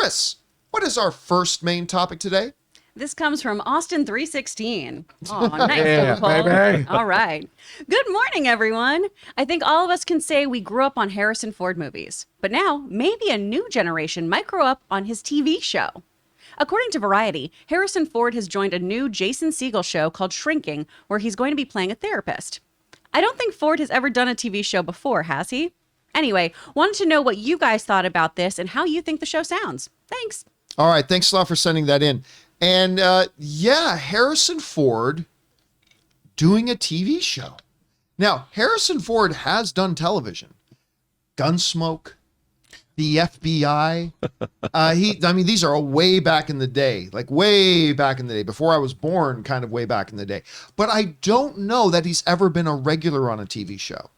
Chris, what is our first main topic today? This comes from Austin 316. Oh, nice. Yeah, baby. All right. Good morning, everyone. I think all of us can say we grew up on Harrison Ford movies, but now maybe a new generation might grow up on his TV show. According to Variety, Harrison Ford has joined a new Jason Segel show called Shrinking, where he's going to be playing a therapist. I don't think Ford has ever done a TV show before, has he? Anyway, wanted to know what you guys thought about this and how you think the show sounds. Thanks. All right, thanks a lot for sending that in. And Harrison Ford doing a TV show. Now, Harrison Ford has done television. Gunsmoke, the FBI. These are way back in the day, like way back in the day, before I was born, kind of way back in the day. But I don't know that he's ever been a regular on a TV show.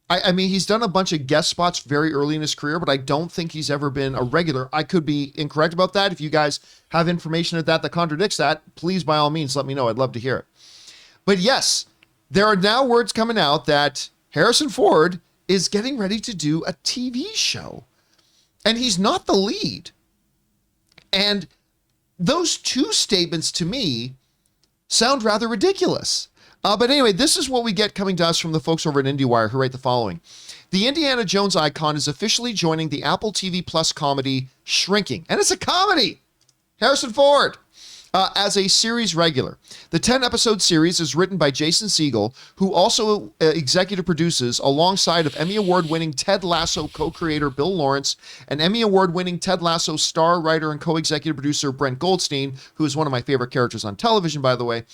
I mean, he's done a bunch of guest spots very early in his career, but I don't think he's ever been a regular. I could be incorrect about that. If you guys have information that contradicts that, please, by all means, let me know. I'd love to hear it. But yes, there are now words coming out that Harrison Ford is getting ready to do a TV show. And he's not the lead. And those two statements to me sound rather ridiculous. But anyway, this is what we get coming to us from the folks over at IndieWire who write the following. The Indiana Jones icon is officially joining the Apple TV Plus comedy Shrinking. And it's a comedy! Harrison Ford! As a series regular. The 10-episode series is written by Jason Segel, who also executive produces alongside of Emmy Award-winning Ted Lasso co-creator Bill Lawrence and Emmy Award-winning Ted Lasso star writer and co-executive producer Brent Goldstein, who is one of my favorite characters on television, by the way.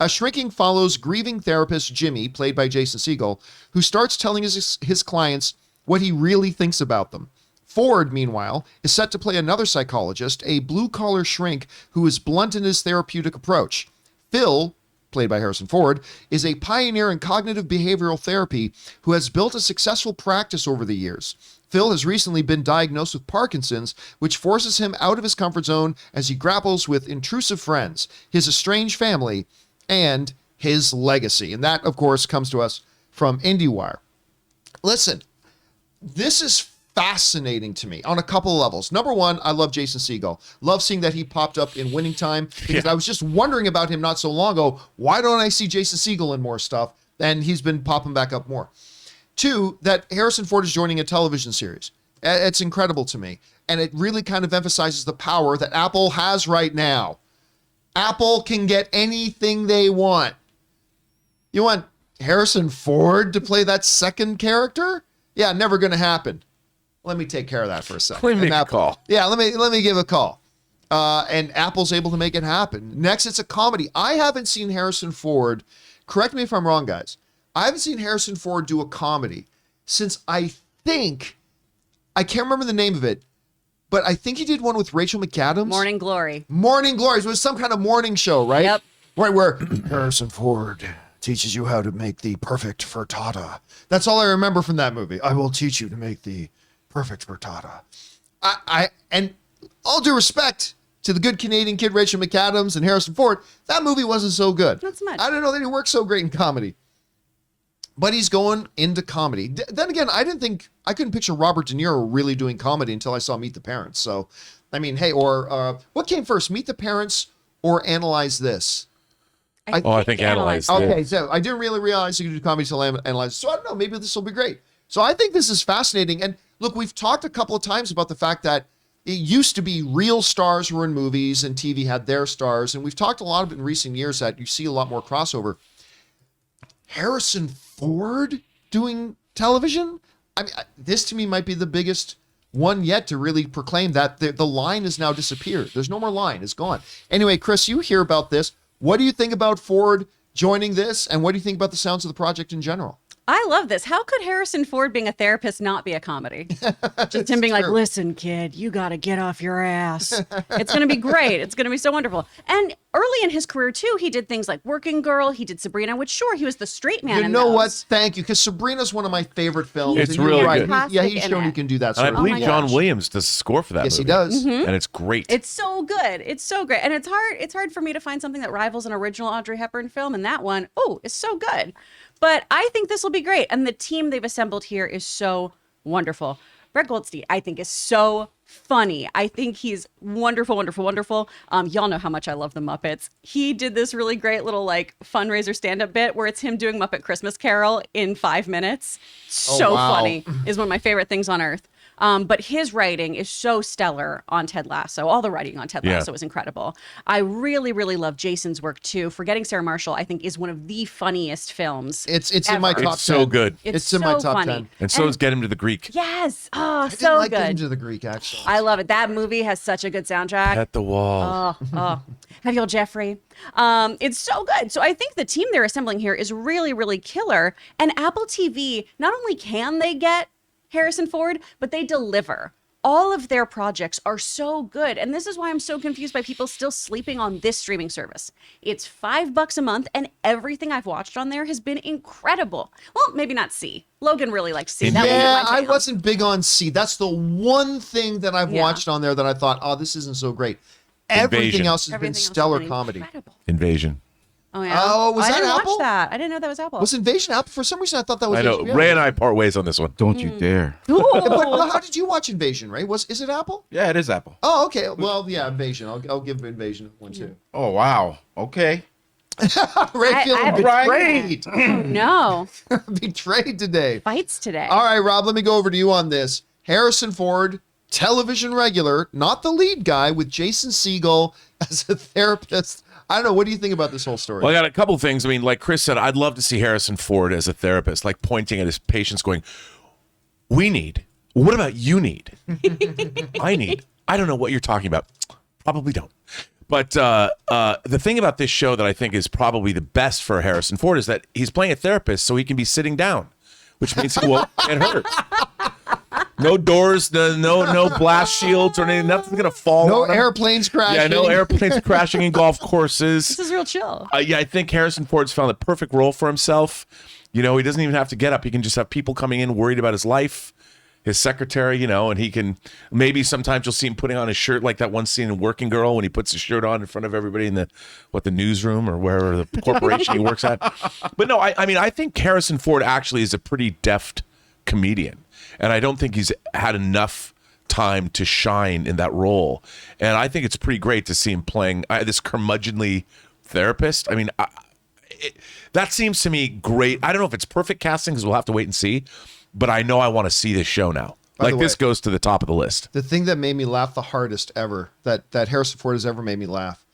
Shrinking follows grieving therapist Jimmy, played by Jason Segel, who starts telling his clients what he really thinks about them. Ford, meanwhile, is set to play another psychologist, a blue-collar shrink who is blunt in his therapeutic approach. Phil, played by Harrison Ford, is a pioneer in cognitive behavioral therapy who has built a successful practice over the years. Phil has recently been diagnosed with Parkinson's, which forces him out of his comfort zone as he grapples with intrusive friends, his estranged family, and his legacy. And that, of course, comes to us from IndieWire. Listen, this is fascinating to me on a couple of levels. Number one, I love Jason Segel. Love seeing that he popped up in Winning Time because I was just wondering about him not so long ago. Why don't I see Jason Segel in more stuff? And he's been popping back up more. Two, that Harrison Ford is joining a television series. It's incredible to me. And it really kind of emphasizes the power that Apple has right now. Apple can get anything they want. You want Harrison Ford to play that second character? Yeah, never going to happen. Let me take care of that for a second. Let me make a call. Yeah, let me give a call. And Apple's able to make it happen. Next, it's a comedy. I haven't seen Harrison Ford, correct me if I'm wrong, guys. I haven't seen Harrison Ford do a comedy since I can't remember the name of it, but I think he did one with Rachel McAdams. Morning Glory. Morning Glory. It was some kind of morning show, right? Yep. Right, where Harrison Ford teaches you how to make the perfect frittata. That's all I remember from that movie. I will teach you to make the perfect frittata. And all due respect to the good Canadian kid Rachel McAdams and Harrison Ford, that movie wasn't so good. Not so much. I don't know that he worked so great in comedy. But he's going into comedy. Then again, I couldn't picture Robert De Niro really doing comedy until I saw Meet the Parents. So, I mean, hey, or what came first, Meet the Parents or Analyze This? I think Analyze. Okay, so I didn't really realize you could do comedy until I Analyze. So I don't know, maybe this will be great. So I think this is fascinating. And look, we've talked a couple of times about the fact that it used to be real stars who were in movies and TV had their stars. And we've talked a lot of it in recent years that you see a lot more crossover. Harrison Ford doing television? I mean, this to me might be the biggest one yet to really proclaim that the line has now disappeared. There's no more line. It's gone. Anyway, Chris, you hear about this. What do you think about Ford joining this? And what do you think about the sounds of the project in general? I love this. How could Harrison Ford being a therapist not be a comedy? Just him being like, listen, kid, you got to get off your ass. It's going to be great. It's going to be so wonderful. And early in his career, too, he did things like Working Girl. He did Sabrina, which, sure, he was the straight man. You know what? Thank you. Because Sabrina's one of my favorite films. It's really good. He's shown he can do that. And I believe John Williams does the score for that movie. Yes, he does. And it's great. It's so good. It's so great. And it's hard for me to find something that rivals an original Audrey Hepburn film. And that one, is so good. But I think this will be great. And the team they've assembled here is so wonderful. Brett Goldstein, I think, is so funny. I think he's wonderful, wonderful, wonderful. Y'all know how much I love the Muppets. He did this really great little like fundraiser stand-up bit where it's him doing Muppet Christmas Carol in 5 minutes. So funny. Is one of my favorite things on earth. But his writing is so stellar on Ted Lasso. All the writing on Ted Lasso is incredible. I really, really love Jason's work too. Forgetting Sarah Marshall, I think, is one of the funniest films. It's in my top 10. It's so good. It's in my so top funny. 10. And so is Get Him to the Greek. Yes. Oh, I so didn't like good. Get Into the Greek, actually. I love it. That movie has such a good soundtrack. At the wall. Have you all Jeffrey? It's so good. So I think the team they're assembling here is really, really killer. And Apple TV, not only can they get Harrison Ford, but they deliver. All of their projects are so good. And this is why I'm so confused by people still sleeping on this streaming service. It's $5 a month, and everything I've watched on there has been incredible. Well, maybe not C. Logan really likes C. That Yeah, was my I jam. wasn't big on C. That's the one thing that I've watched on there that I thought, oh, this isn't so great. Everything Invasion. else has Everything been else stellar has been comedy. incredible. Invasion. Oh, yeah. Oh, was I that didn't Apple? watch that. I didn't know that was Apple. Was Invasion Apple? For some reason, I thought that was I know. HBO. Ray and I part ways on this one. Don't you dare. Ooh. But how did you watch Invasion, Ray? Is it Apple? Yeah, it is Apple. Oh, okay. Well, yeah, Invasion. I'll give Invasion one too. Oh, wow. Okay. Ray feeling I- betrayed. Oh, no. Betrayed today. Fights today. All right, Rob, let me go over to you on this. Harrison Ford, television regular, not the lead guy, with Jason Segel as a therapist. I don't know. What do you think about this whole story? Well, I got a couple things. I mean, like Chris said, I'd love to see Harrison Ford as a therapist, like pointing at his patients going, we need. What about you need? I need. I don't know what you're talking about. Probably don't. But the thing about this show that I think is probably the best for Harrison Ford is that he's playing a therapist so he can be sitting down, which means he won't get hurt. No doors, no blast shields or anything. Nothing's going to fall No on him. airplanes crashing. Yeah, no airplanes crashing in golf courses. This is real chill. Yeah, I think Harrison Ford's found the perfect role for himself. You know, he doesn't even have to get up. He can just have people coming in worried about his life, his secretary, you know, and he can, maybe sometimes you'll see him putting on his shirt like that one scene in Working Girl when he puts his shirt on in front of everybody in the newsroom or wherever the corporation he works at. But no, I mean, I think Harrison Ford actually is a pretty deft comedian. And I don't think he's had enough time to shine in that role. And I think it's pretty great to see him playing this curmudgeonly therapist. I mean, that seems to me great. I don't know if it's perfect casting because we'll have to wait and see. But I know I want to see this show now. By the Like this way, goes to the top of the list. The thing that made me laugh the hardest ever, that Harrison Ford has ever made me laugh.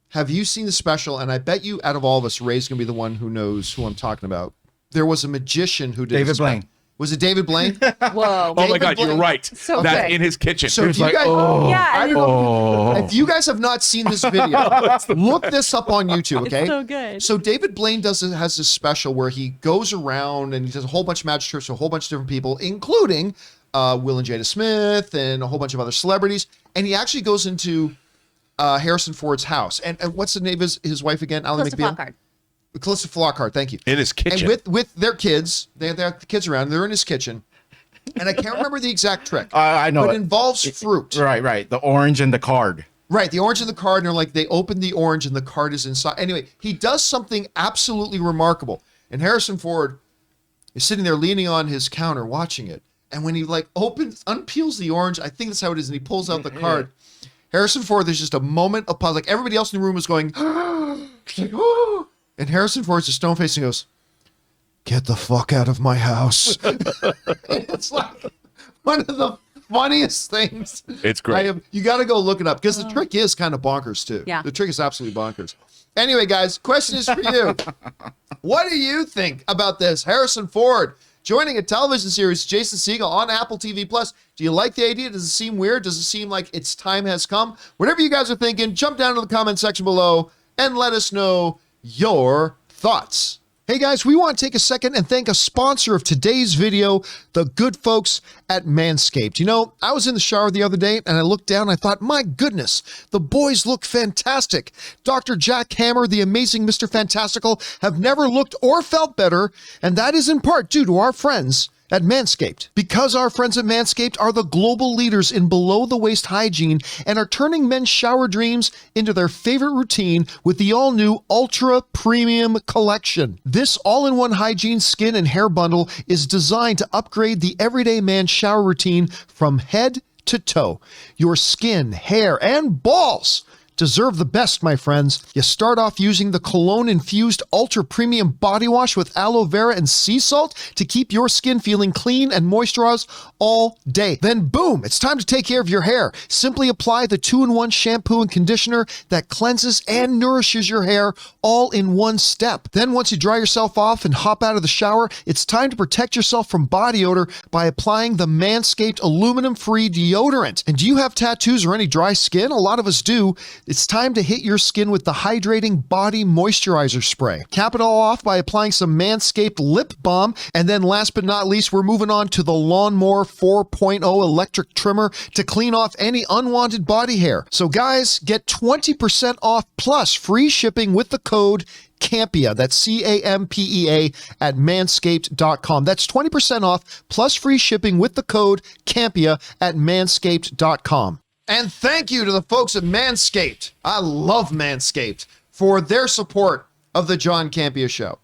Have you seen the special? And I bet you out of all of us, Ray's going to be the one who knows who I'm talking about. There was a magician who did David this Blaine. Was it David Blaine? Whoa. Oh my David God, you're Blaine. right. So That's good. in his kitchen. So if you like, guys, Yeah. I don't know. Oh. If you guys have not seen this video, look this up on YouTube, okay? so good. So David Blaine has this special where he goes around and he does a whole bunch of magic tricks to a whole bunch of different people, including Will and Jada Smith and a whole bunch of other celebrities. And he actually goes into Harrison Ford's house. And what's the name of his wife again? Alan Close to McBeal? Flockhart. Calista Flockhart, thank you. In his kitchen. And with their kids, they have the kids around, they're in his kitchen. And I can't remember the exact trick. I know But it it. involves fruit. Right. The orange and the card. Right, the orange and the card, and they're like, they open the orange and the card is inside. Anyway, he does something absolutely remarkable. And Harrison Ford is sitting there leaning on his counter watching it. And when he unpeels the orange, I think that's how it is, and he pulls out the card. Harrison Ford, there's just a moment of pause. Like everybody else in the room was going, like, oh. And Harrison Ford's just stone faced and goes, "Get the fuck out of my house." It's like one of the funniest things. It's great. You got to go look it up because the trick is kind of bonkers too. Yeah. The trick is absolutely bonkers. Anyway, guys, question is for you. What do you think about this? Harrison Ford joining a television series, Jason Segel on Apple TV Plus. Do you like the idea? Does it seem weird? Does it seem like its time has come? Whatever you guys are thinking, jump down to the comment section below and let us know your thoughts. Hey guys, we want to take a second and thank a sponsor of today's video, the good folks at Manscaped. You know, I was in the shower the other day and I looked down and I thought, my goodness, the boys look fantastic. Dr. Jack Hammer, the amazing Mr. Fantastical, have never looked or felt better, and that is in part due to our friends at Manscaped. Because our friends at Manscaped are the global leaders in below-the-waist hygiene and are turning men's shower dreams into their favorite routine with the all-new Ultra Premium Collection. This all-in-one hygiene skin and hair bundle is designed to upgrade the everyday man's shower routine from head to toe. Your skin, hair, and balls deserve the best, my friends. You start off using the cologne-infused ultra-premium body wash with aloe vera and sea salt to keep your skin feeling clean and moisturized all day. Then boom, it's time to take care of your hair. Simply apply the 2-in-1 shampoo and conditioner that cleanses and nourishes your hair all in one step. Then once you dry yourself off and hop out of the shower, it's time to protect yourself from body odor by applying the Manscaped aluminum-free deodorant. And do you have tattoos or any dry skin? A lot of us do. It's time to hit your skin with the hydrating body moisturizer spray. Cap it all off by applying some Manscaped lip balm. And then last but not least, we're moving on to the Lawnmower 4.0 electric trimmer to clean off any unwanted body hair. So guys, get 20% off plus free shipping with the code Campea, that's Campea at manscaped.com. That's 20% off plus free shipping with the code Campea at manscaped.com. And thank you to the folks at Manscaped. I love Manscaped for their support of the John Campea Show.